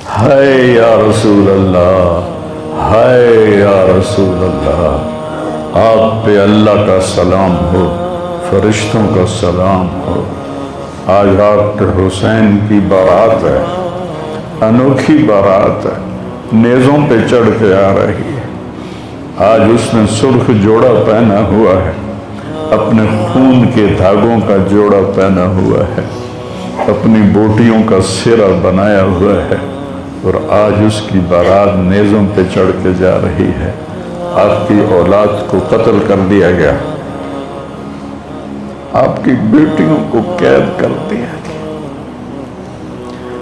ہے یا رسول اللہ، ہے یا رسول اللہ، آپ پہ اللہ کا سلام ہو، فرشتوں کا سلام ہو۔ آج ڈاکٹر حسین کی بارات ہے، انوکھی بارات ہے، نیزوں پہ چڑھ کے آ رہی ہے۔ آج اس نے سرخ جوڑا پہنا ہوا ہے، اپنے خون کے دھاگوں کا جوڑا پہنا ہوا ہے، اپنی بوٹیوں کا سرہ بنایا ہوا ہے، اور آج اس کی بارات نیزوں پہ چڑھ کے جا رہی ہے۔ آپ کی اولاد کو قتل کر دیا گیا، آپ کی بیٹیوں کو قید کر دیا گیا،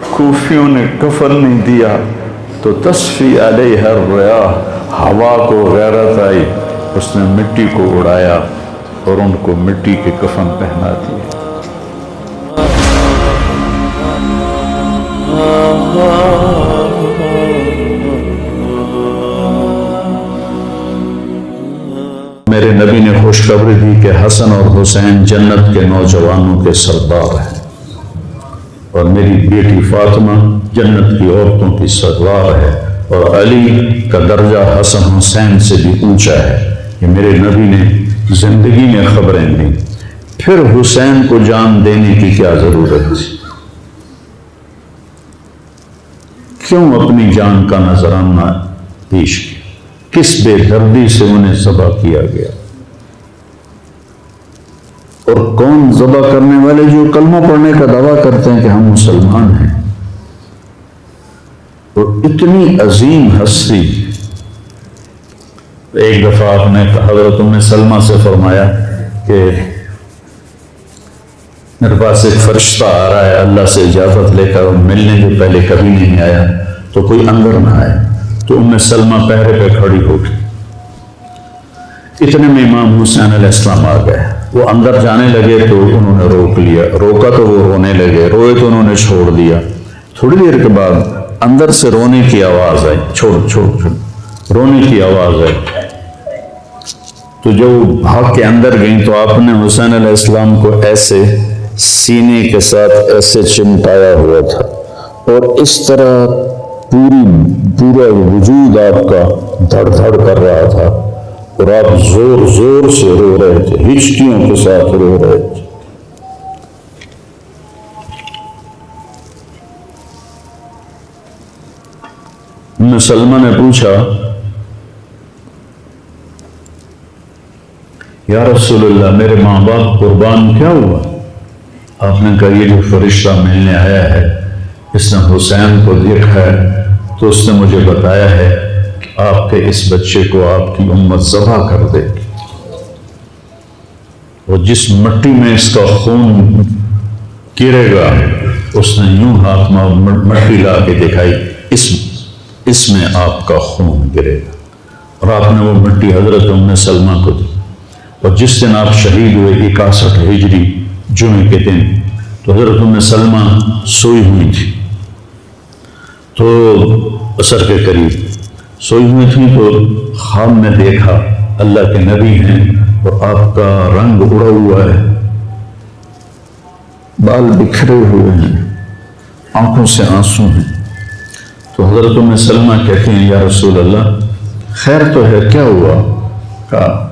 کوفیوں نے کفن نہیں دیا تو تصفی علیہ الریاح، ہوا کو غیرت آئی، اس نے مٹی کو اڑایا اور ان کو مٹی کے کفن پہنا دیا۔ میرے نبی نے خوشخبری دی کہ حسن اور حسین جنت کے نوجوانوں کے سردار ہیں، اور میری بیٹی فاطمہ جنت کی عورتوں کی سردار ہے، اور علی کا درجہ حسن حسین سے بھی اونچا ہے۔ یہ میرے نبی نے زندگی میں خبریں دیں۔ پھر حسین کو جان دینے کی کیا ضرورت تھی؟ کیوں اپنی جان کا نذرانہ پیش کیا؟ کس بے دردی سے انہیں ذبح کیا گیا؟ اور کون ذبح کرنے والے جو کلمہ پڑھنے کا دعویٰ کرتے ہیں کہ ہم مسلمان ہیں؟ اور اتنی عظیم ہستی۔ ایک دفعہ آپ نے حضرت ام سلمہ سے فرمایا کہ میرے پاس ایک فرشتہ آ رہا ہے اللہ سے اجازت لے کر، ملنے سے پہلے کبھی نہیں آیا، تو کوئی اندر نہ آئے۔ تو ام سلمہ پہرے پہ کھڑی ہو گئی۔ اتنے میں امام حسین علیہ السلام آ گئے، وہ اندر جانے لگے تو انہوں نے روک لیا، روکا تو وہ رونے لگے، روئے تو انہوں نے چھوڑ دیا۔ تھوڑی دیر کے بعد اندر سے رونے کی آواز آئی، چھوڑ رونے کی آواز آئی۔ تو جب وہ بھاگ کے اندر گئیں تو آپ نے حسین علیہ السلام کو ایسے سینے کے ساتھ ایسے چمٹایا ہوا تھا، اور اس طرح پورا وجود آپ کا دھڑ دھڑ کر رہا تھا، اور آپ زور زور سے رو رہے تھے، ہچکیوں کے ساتھ رو رہے تھے۔ ام سلمہ نے پوچھا یا رسول اللہ میرے ماں باپ قربان کیا ہوا؟ آپ نے کہا یہ جو فرشتہ ملنے آیا ہے اس نے حسین کو دیکھا ہے تو اس نے مجھے بتایا ہے کہ آپ کے اس بچے کو آپ کی امت ذبح کر دے گی، اور جس مٹی میں اس کا خون گرے گا اس نے یوں ہاتھ میں مٹی لا کے دکھائی، اس میں آپ کا خون گرے گا، اور آپ نے وہ مٹی حضرت ام سلمہ کو دی۔ اور جس دن آپ شہید ہوئے 61 ہجری جمعے کے دن، تو حضرت ام سلمہ سوئی ہوئی تھی، تو عصر کے قریب سوئی ہوئی تھی، تو خواب میں دیکھا اللہ کے نبی ہیں اور آپ کا رنگ اڑا ہوا ہے، بال بکھرے ہوئے ہیں، آنکھوں سے آنسو ہیں۔ تو حضرت ام سلمہ کہتے ہیں یا رسول اللہ خیر تو ہے، کیا ہوا؟ کہا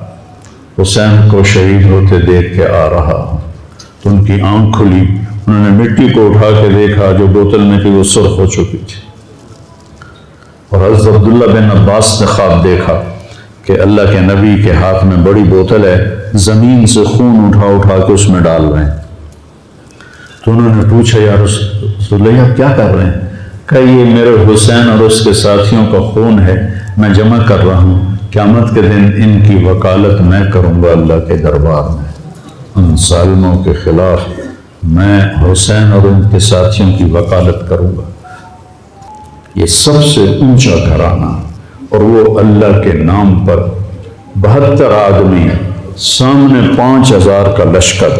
حسین کو شہید ہوتے دیکھ کے آ رہا ہوں۔ تو ان کی آنکھ کھلی، انہوں نے مٹی کو اٹھا کے دیکھا جو بوتل میں تھی وہ سرخ ہو چکی تھی، اور حضرت عبداللہ بن عباس نے خواب دیکھا کہ اللہ کے نبی کے ہاتھ میں بڑی بوتل ہے، زمین سے خون اٹھا کے اس میں ڈال رہے ہیں۔ تو انہوں نے پوچھا یا رسول اللہ آپ کیا کر رہے ہیں؟ کہ یہ میرے حسین اور اس کے ساتھیوں کا خون ہے، میں جمع کر رہا ہوں، قیامت کے دن ان کی وکالت میں کروں گا اللہ کے دربار میں، ان ظالموں کے خلاف میں حسین اور ان کے ساتھیوں کی وکالت کروں گا۔ یہ سب سے اونچا گھرانہ، اور وہ اللہ کے نام پر 72 آدمی، سامنے 5000 کا لشکر،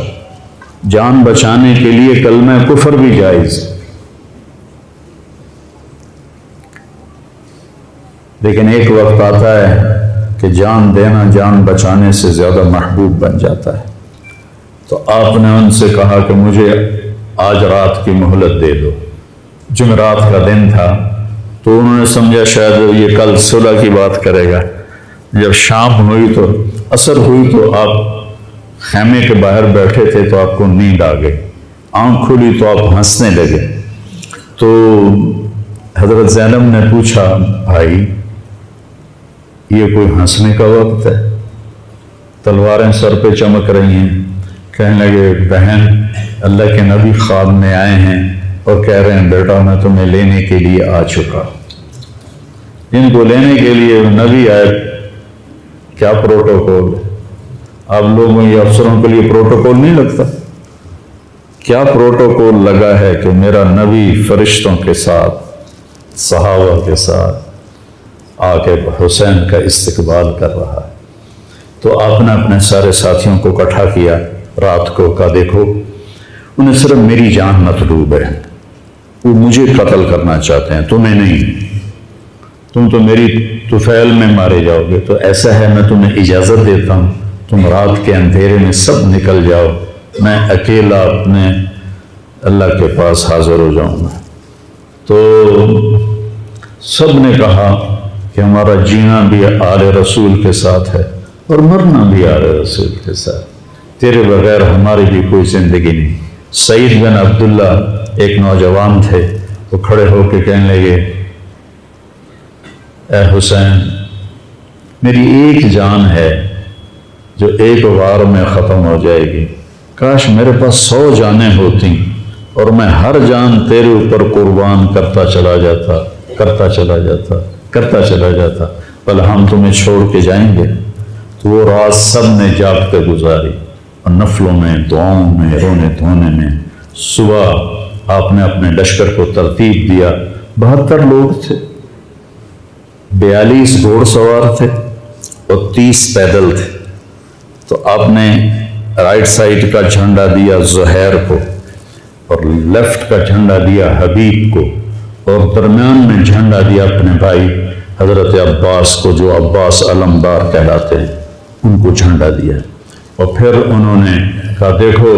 جان بچانے کے لیے کلمہ کفر بھی جائز، لیکن ایک وقت آتا ہے کہ جان دینا جان بچانے سے زیادہ محبوب بن جاتا ہے۔ تو آپ نے ان سے کہا کہ مجھے آج رات کی مہلت دے دو۔ جمعرات کا دن تھا، تو انہوں نے سمجھا شاید یہ کل صلح کی بات کرے گا۔ جب شام ہوئی تو عصر ہوئی تو آپ خیمے کے باہر بیٹھے تھے تو آپ کو نیند آ گئی، آنکھ کھلی تو آپ ہنسنے لگے۔ تو حضرت زینب نے پوچھا بھائی یہ کوئی ہنسنے کا وقت ہے؟ تلواریں سر پہ چمک رہی ہیں۔ کہنے لگے بہن اللہ کے نبی خواب میں آئے ہیں اور کہہ رہے ہیں بیٹا میں تمہیں لینے کے لیے آ چکا۔ ان کو لینے کے لیے نبی آئے، کیا پروٹوکول ہے؟ آپ لوگوں یہ افسروں کے لیے پروٹوکول نہیں لگتا؟ کیا پروٹوکول لگا ہے کہ میرا نبی فرشتوں کے ساتھ صحابہ کے ساتھ آ کے حسین کا استقبال کر رہا ہے۔ تو آپ نے اپنے سارے ساتھیوں کو اکٹھا کیا رات کو، کہا دیکھو انہیں صرف میری جان مطلوب ہے، وہ مجھے قتل کرنا چاہتے ہیں تمہیں نہیں، تم تو میری طفیل میں مارے جاؤ گے، تو ایسا ہے میں تمہیں اجازت دیتا ہوں تم رات کے اندھیرے میں سب نکل جاؤ، میں اکیلا اپنے اللہ کے پاس حاضر ہو جاؤں گا۔ تو سب نے کہا کہ ہمارا جینا بھی آل رسول کے ساتھ ہے اور مرنا بھی آل رسول کے ساتھ، تیرے بغیر ہماری بھی کوئی زندگی نہیں۔ سعید بن عبداللہ ایک نوجوان تھے، وہ کھڑے ہو کے کہنے لگے اے حسین میری ایک جان ہے جو ایک وار میں ختم ہو جائے گی، کاش میرے پاس 100 جانیں ہوتی اور میں ہر جان تیرے اوپر قربان کرتا چلا جاتا، بل ہم تمہیں چھوڑ کے جائیں گے۔ تو وہ رات سب نے جاگ کے گزاری اور نفلوں میں، دعاؤں میں، رونے دھونے میں۔ صبح آپ نے اپنے لشکر کو ترتیب دیا، 72 لوگ تھے، 42 گھوڑ سوار تھے اور 30 پیدل تھے۔ تو آپ نے رائٹ سائڈ کا جھنڈا دیا زہیر کو اور لیفٹ کا جھنڈا دیا حبیب کو، اور درمیان میں جھنڈا دیا اپنے بھائی حضرت عباس کو، جو عباس علمدار کہلاتے ہیں، ان کو جھنڈا دیا۔ اور پھر انہوں نے کہا دیکھو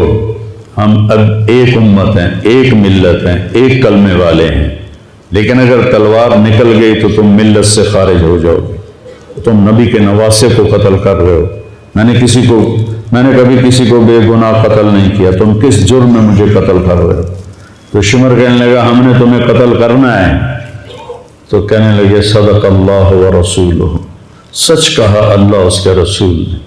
ہم اب ایک امت ہیں، ایک ملت ہیں، ایک کلمے والے ہیں، لیکن اگر تلوار نکل گئی تو تم ملت سے خارج ہو جاؤ گے، تم نبی کے نواسے کو قتل کر رہے ہو، میں نے کبھی کسی کو بے گناہ قتل نہیں کیا، تم کس جرم میں مجھے قتل کر رہے ہو؟ تو شمر کہنے لگا ہم نے تمہیں قتل کرنا ہے۔ تو کہنے لگے صدق اللہ و رسولہ، سچ کہا اللہ اس کے رسول نے۔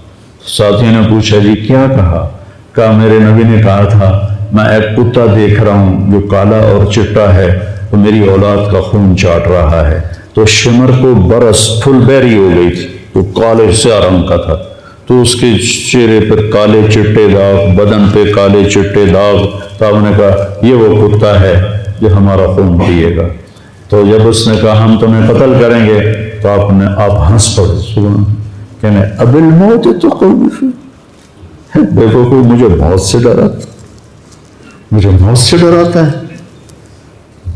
ساتھی نے پوچھا جی کیا کہا؟ کہا میرے نبی نے کہا تھا میں ایک کتا دیکھ رہا ہوں جو کالا اور چٹا ہے، تو میری اولاد کا خون چاٹ رہا ہے۔ تو شمر کو برس پھل بیری ہو گئی تھی، تو کالے سیاہ رنگ کا تھا، تو اس کے چہرے پر کالے چٹے داغ، بدن پہ کالے چٹے داغ۔ تو آپ نے کہا یہ وہ کتا ہے جو ہمارا خون پیے گا۔ تو جب اس نے کہا ہم تمہیں قتل کریں گے تو آپ ہنس پڑے، کہنے اب الموت تو کوئی دیکھو کوئی مجھے موت سے ڈراتا ہے،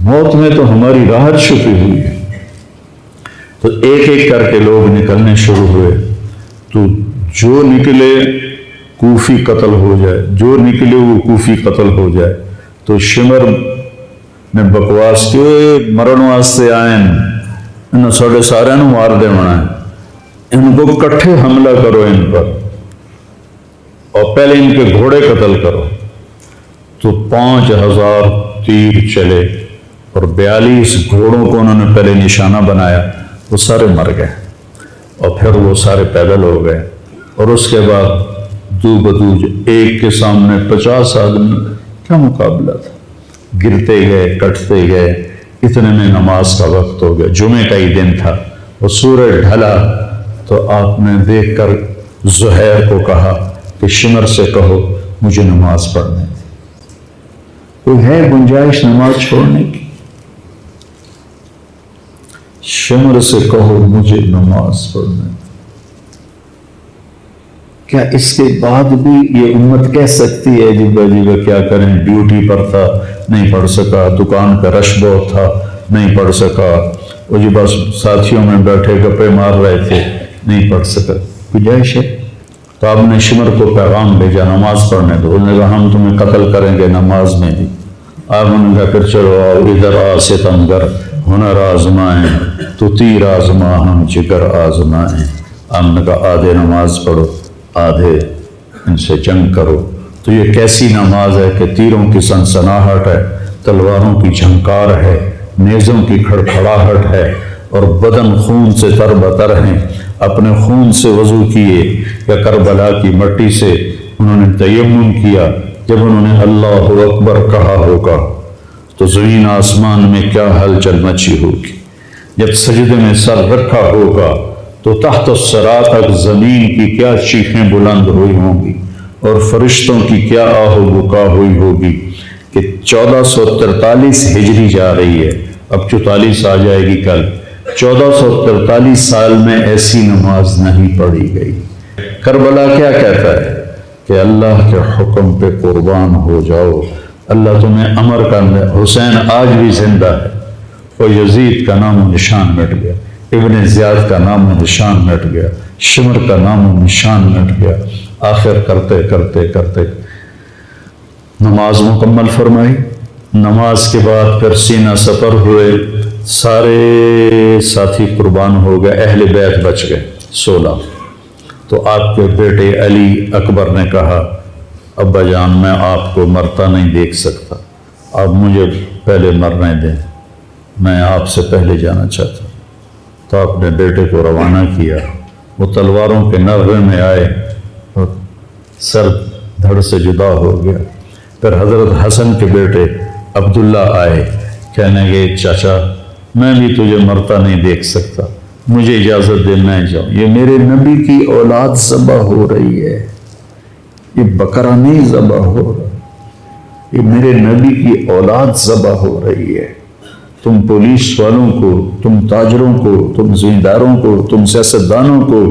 موت میں تو ہماری راحت چھپی ہوئی ہے۔ تو ایک ایک کر کے لوگ نکلنے شروع ہوئے، تو جو نکلے کوفی قتل ہو جائے، جو نکلے وہ کوفی قتل ہو جائے۔ تو شمر نے بکواس کی مرن واسطے آئے انہوں ساڑھے سارے نو مار دے ہونا ہے، ان کو کٹھے حملہ کرو ان پر اور پہلے ان کے گھوڑے قتل کرو۔ تو 5000 تیر چلے اور 42 گھوڑوں کو انہوں نے پہلے نشانہ بنایا، وہ سارے مر گئے اور پھر وہ سارے پیدل ہو گئے۔ اور اس کے بعد دو بدوج ایک کے سامنے 50 آدمی، کیا مقابلہ تھا، گرتے گئے کٹتے گئے، اتنے میں نماز کا وقت ہو گیا، جمعے کا ہی دن تھا، اور سورج ڈھلا۔ تو آپ نے دیکھ کر زہیر کو کہا کہ شمر سے کہو مجھے نماز پڑھنے دے، کوئی ہے گنجائش نماز چھوڑنے کی؟ شمر سے کہو مجھے نماز پڑھنے دے۔ کیا اس کے بعد بھی یہ امت کہہ سکتی ہے جی کیا کریں، ڈیوٹی پر تھا نہیں پڑھ سکا، دکان کا رش بہت تھا نہیں پڑھ سکا، وہ جی بس ساتھیوں میں بیٹھے گپے مار رہے تھے نہیں پڑھ سکا، گنجائش ہے؟ تو آپ نے شمر کو پیغام بھیجا نماز پڑھنے دو، انہوں نے کہا ہم تمہیں قتل کریں گے نماز میں بھی۔ آپ نے کہا پھر چلو آؤ ادھر ستمگر، ہنر آزمائیں تو تیر آزما ہم جگر آزمائیں۔ آپ نے کہا آدھے نماز پڑھو، آدھے ان سے جنگ کرو۔ تو یہ کیسی نماز ہے کہ تیروں کی سنسناہٹ ہے، تلواروں کی جھنکار ہے، نیزوں کی کھڑکھڑاہٹ ہے، اور بدن خون سے تر بتر ہیں۔ اپنے خون سے وضو کیے یا کربلا کی مٹی سے انہوں نے تیمم کیا۔ جب انہوں نے اللہ اکبر کہا ہوگا تو زمین آسمان میں کیا ہلچل مچی ہوگی۔ جب سجدے میں سر رکھا ہوگا تو تحت الثری تک زمین کی کیا چیخیں بلند ہوئی ہوں گی، اور فرشتوں کی کیا آہ و بکا ہوئی ہوگی کہ 1443 ہجری جا رہی ہے، اب 44 آ جائے گی کل۔ 1443 سال میں ایسی نماز نہیں پڑھی گئی۔ کربلا کیا کہتا ہے کہ اللہ کے حکم پہ قربان ہو جاؤ، اللہ تمہیں امر کر دے۔ حسین آج بھی زندہ ہے، اور یزید کا نام و نشان مٹ گیا، ابن زیاد کا نام و نشان مٹ گیا، شمر کا نام و نشان مٹ گیا۔ آخر کرتے کرتے کرتے نماز مکمل فرمائی۔ نماز کے بعد پھر سینہ سپر ہوئے، سارے ساتھی قربان ہو گئے، اہل بیت بچ گئے 16۔ تو آپ کے بیٹے علی اکبر نے کہا ابا جان میں آپ کو مرتا نہیں دیکھ سکتا، آپ مجھے پہلے مرنے دیں، میں آپ سے پہلے جانا چاہتا ہوں۔ تو آپ نے بیٹے کو روانہ کیا، وہ تلواروں کے نغمے میں آئے اور سر دھڑ سے جدا ہو گیا۔ پھر حضرت حسن کے بیٹے عبداللہ آئے، کہنے لگے چاچا میں بھی تجھے مرتا نہیں دیکھ سکتا، مجھے اجازت دے میں جاؤں، یہ میرے نبی کی اولاد ذبح ہو رہی ہے، یہ بکرا نہیں ذبح ہو رہا، یہ میرے نبی کی اولاد ذبح ہو رہی ہے۔ تم پولیس والوں کو، تم تاجروں کو، تم زمینداروں کو، تم سیاستدانوں کو،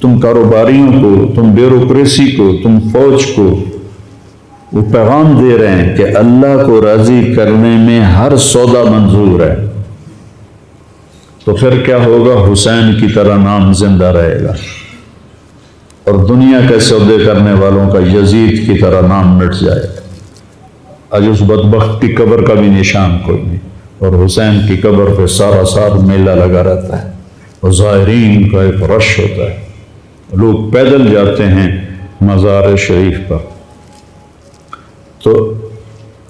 تم کاروباریوں کو، تم بیوروکریسی کو، تم فوج کو وہ پیغام دے رہے ہیں کہ اللہ کو راضی کرنے میں ہر سودا منظور ہے۔ تو پھر کیا ہوگا؟ حسین کی طرح نام زندہ رہے گا، اور دنیا کے سودے کرنے والوں کا یزید کی طرح نام مٹ جائے گا۔ آج اس بدبخت کی قبر کا بھی نشان کوئی نہیں، اور حسین کی قبر پہ سارا سال میلہ لگا رہتا ہے، اور زائرین کا ایک رش ہوتا ہے، لوگ پیدل جاتے ہیں مزار شریف پر۔ تو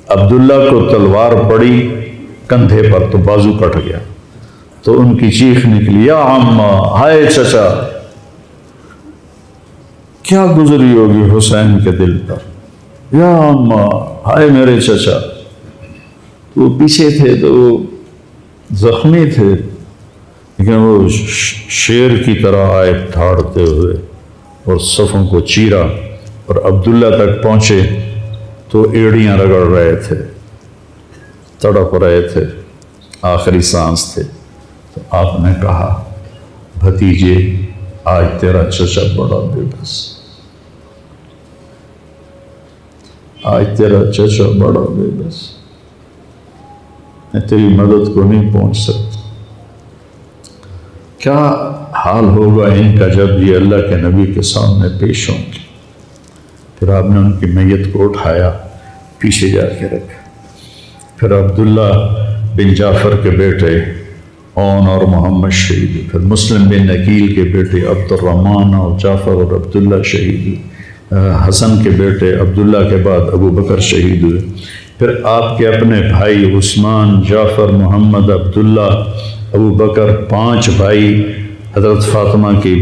عبداللہ کو تلوار پڑی کندھے پر تو بازو کٹ گیا، تو ان کی چیخ نکلی یا عمّا، ہائے چچا، کیا گزری ہوگی حسین کے دل پر، یا عمّا، ہائے میرے چچا۔ وہ پیچھے تھے تو وہ زخمی تھے، لیکن وہ شیر کی طرح آئے دھاڑتے ہوئے اور صفوں کو چیرا، اور عبداللہ تک پہنچے تو ایڑیاں رگڑ رہے تھے، تڑپ رہے تھے، آخری سانس تھے۔ تو آپ نے کہا بھتیجے آج تیرا چچا بڑا بے بس، آج تیرا چچا بڑا بے بس، میں تیری مدد کو نہیں پہنچ سکتا۔ کیا حال ہوگا ان کا جب یہ اللہ کے نبی کے سامنے پیش ہوں گے۔ پھر آپ نے ان کی میت کو اٹھایا، پیچھے جا کے رکھا۔ پھر عبداللہ بن جعفر کے بیٹے اون اور محمد شہید ہوئے، پھر مسلم بن عقیل کے بیٹے عبد الرحمن اور جعفر اور عبداللہ شہید ہوئے، حسن کے بیٹے عبداللہ کے بعد ابو بکر شہید ہوئے، پھر آپ کے اپنے بھائی عثمان، جعفر، محمد، عبداللہ، ابو بکر، 5 بھائی حضرت فاطمہ کی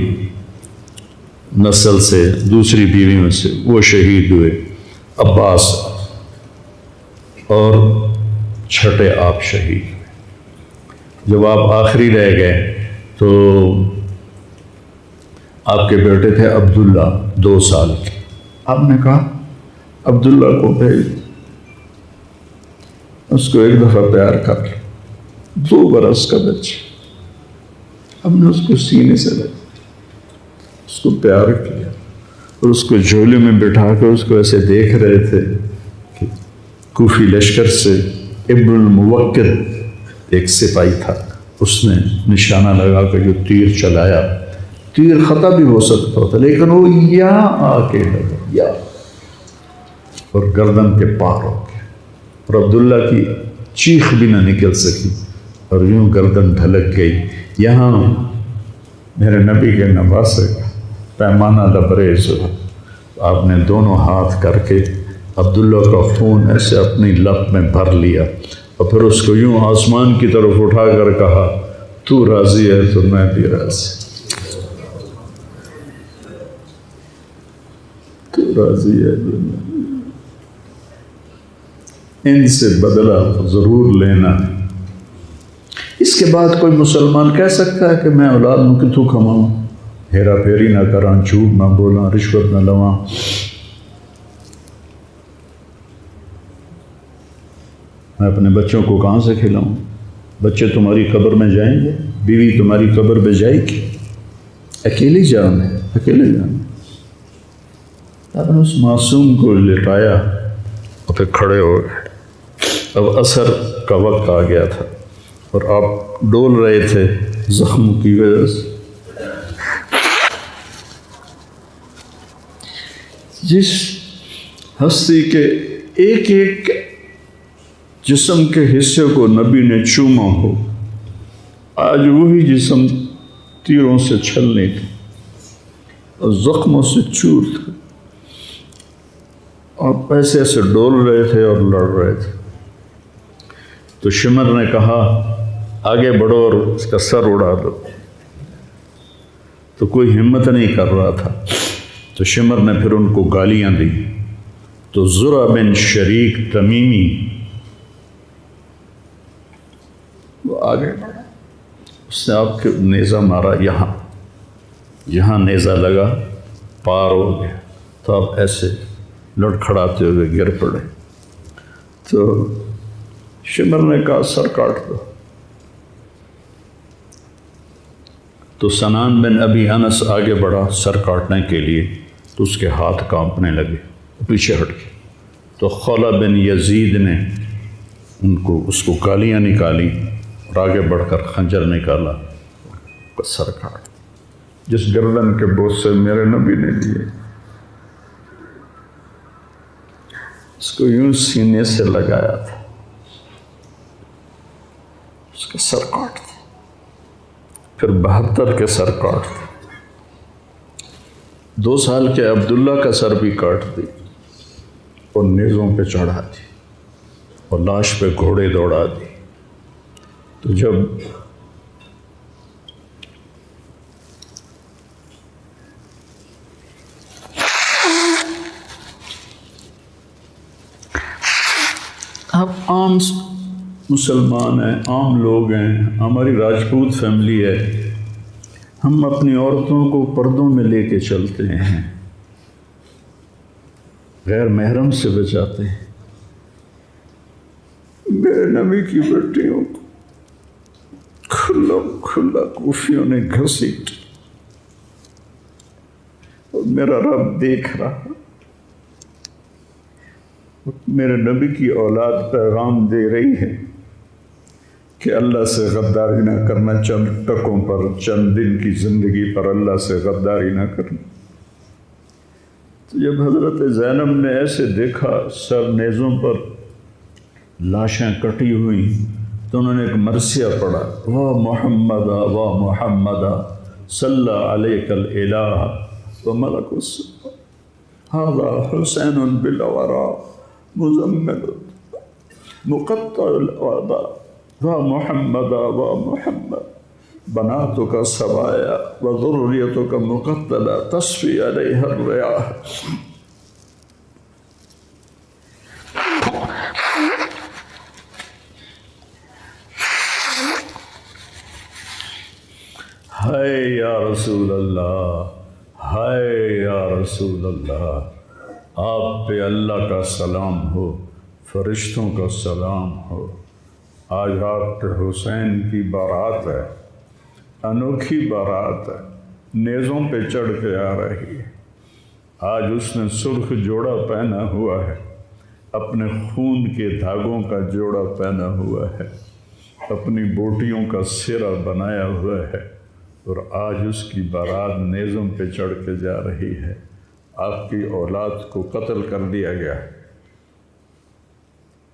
نسل سے، دوسری بیویوں سے، وہ شہید ہوئے، عباس، اور چھٹے آپ شہید ہوئے۔ جب آپ آخری رہ گئے تو آپ کے بیٹے تھے عبداللہ 2 سال کے، آپ نے کہا عبداللہ کو بھیج، اس کو ایک دفعہ پیار کر، 2 برس کا بچہ، ہم نے اس کو سینے سے لگا، اس کو پیار کیا، اور اس کو جھولے میں بٹھا کر اس کو ایسے دیکھ رہے تھے کہ کوفی لشکر سے ابن الموکر ایک سپاہی تھا، اس نے نشانہ لگا کر جو تیر چلایا، تیر خطا بھی ہو سکتا تھا، لیکن وہ یہاں آ کے لگا، یا اور گردن کے پار ہو گیا، اور عبداللہ کی چیخ بھی نہ نکل سکی، اور یوں گردن ڈھلک گئی۔ یہاں میرے نبی کے نواسے کا پیمانہ لبریز ہوا۔ آپ نے دونوں ہاتھ کر کے عبداللہ کا خون ایسے اپنی لب میں بھر لیا اور پھر اس کو یوں آسمان کی طرف اٹھا کر کہا تو راضی ہے تو میں بھی راضی، تو راضی ہے تو میں۔ ان سے بدلہ ضرور لینا۔ اس کے بعد کوئی مسلمان کہہ سکتا ہے کہ میں اولاد نو کتوں کماؤں، ہیرا پھیری نہ کراں، جھوٹ نہ بولاں، رشوت نہ لواں۔ میں اپنے بچوں کو کہاں سے کھلاؤں؟ بچے تمہاری قبر میں جائیں گے، بیوی تمہاری قبر پہ جائے گی، اکیلی جان ہے، اکیلے جان۔ آپ نے اس معصوم کو لٹایا اور پھر کھڑے ہو گئے۔ اب عصر کا وقت آ گیا تھا اور آپ ڈول رہے تھے زخم کی وجہ سے۔ جس ہستی کے ایک ایک جسم کے حصے کو نبی نے چوما ہو، آج وہی جسم تیروں سے چھلنی تھی اور زخموں سے چور تھا، اور ایسے ایسے ڈول رہے تھے اور لڑ رہے تھے۔ تو شمر نے کہا آگے بڑھو اور اس کا سر اڑا دو، تو کوئی ہمت نہیں کر رہا تھا۔ تو شمر نے پھر ان کو گالیاں دی۔ تو زرع بن شریک تمیمی وہ آگے بڑھا، اس نے آپ کے نیزہ مارا، یہاں نیزہ لگا، پار ہو گیا، تو آپ ایسے لڑکھڑاتے ہوئے گر پڑے۔ تو شمر نے کہا سر کاٹ دو۔ تو سنان بن ابی انس آگے بڑھا سر کاٹنے کے لیے، تو اس کے ہاتھ کانپنے لگے، پیچھے ہٹ گئے۔ تو خولہ بن یزید نے اس کو گالیاں نکالی اور آگے بڑھ کر خنجر نکالا، سر کاٹ۔ جس گردن کے بوسے میرے نبی نے لیے، اس کو یوں سینے سے لگایا تھا، اس کا سر کاٹ دیا۔ پھر 72 کے سر کاٹ دیے، 2 سال کے عبداللہ کا سر بھی کاٹ دی اور نیزوں پہ چڑھا دی اور لاش پہ گھوڑے دوڑا دی۔ تو جب آپ عام مسلمان ہیں، عام لوگ ہیں، ہماری راجپوت فیملی ہے، ہم اپنی عورتوں کو پردوں میں لے کے چلتے ہیں، غیر محرم سے بچاتے ہیں۔ میرے نبی کی بیٹیوں کو کھلا کوفیوں نے گھسیٹ، اور میرا رب دیکھ رہا، میرے نبی کی اولاد پیغام دے رہی ہے کہ اللہ سے غداری نہ کرنا، چند ٹکوں پر، چند دن کی زندگی پر اللہ سے غداری نہ کرنا۔ تو جب حضرت زینب نے ایسے دیکھا سر نیزوں پر لاشیں کٹی ہوئی، تو انہوں نے ایک مرثیہ پڑھا، وا محمدا وا محمدا صلی علیک الالہ وملک السماء ھذا حسین بالورا مزمل مقطع الاعضاء وا محمدا وا محمد بناتک سبایا وذریتک مقتلہ تصفی علیہ الریاح۔ ہائے یا رسول اللہ، ہائے یا رسول اللہ، آپ پہ اللہ کا سلام ہو، فرشتوں کا سلام ہو۔ آج آپ کے حسین کی بارات ہے، انوکھی بارات ہے، نیزوں پہ چڑھ کے آ رہی ہے۔ آج اس نے سرخ جوڑا پہنا ہوا ہے، اپنے خون کے دھاگوں کا جوڑا پہنا ہوا ہے، اپنی بوٹیوں کا سرہ بنایا ہوا ہے، اور آج اس کی بارات نیزوں پہ چڑھ کے جا رہی ہے۔ آپ کی اولاد کو قتل کر دیا گیا،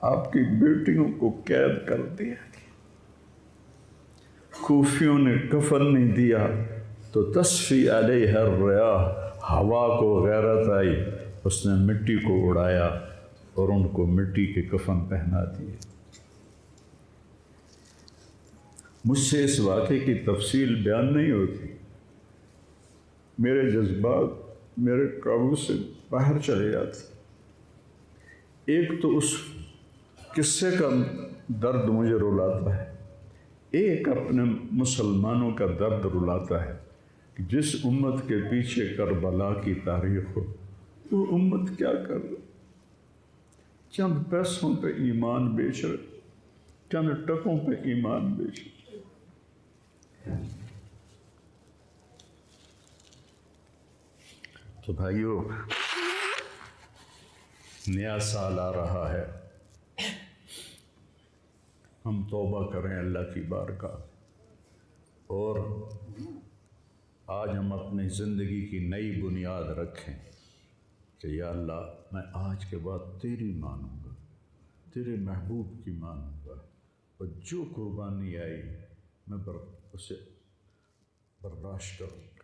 آپ کی بیٹیوں کو قید کر دیا گیا۔ کوفیوں نے کفن نہیں دیا تو تصفی علیہ الریاح، ہوا کو غیرت آئی، اس نے مٹی کو اڑایا اور ان کو مٹی کے کفن پہنا دیے۔ مجھ سے اس واقعے کی تفصیل بیان نہیں ہوتی، میرے جذبات میرے قابو سے باہر چلے جاتے۔ ایک تو اس قصے کا درد مجھے رلاتا ہے، ایک اپنے مسلمانوں کا درد رلاتا ہے کہ جس امت کے پیچھے کربلا کی تاریخ ہو، وہ امت کیا کر رہی؟ چند پیسوں پہ ایمان بیچ رہے، چند ٹکوں پہ ایمان بیچ رہے۔ تو بھائیو، نیا سال آ رہا ہے، ہم توبہ کریں اللہ کی بارگاہ، اور آج ہم اپنی زندگی کی نئی بنیاد رکھیں کہ یا اللہ میں آج کے بعد تیری مانوں گا، تیرے محبوب کی مانوں گا، اور جو قربانی آئی میں اسے برداشت کروں گا۔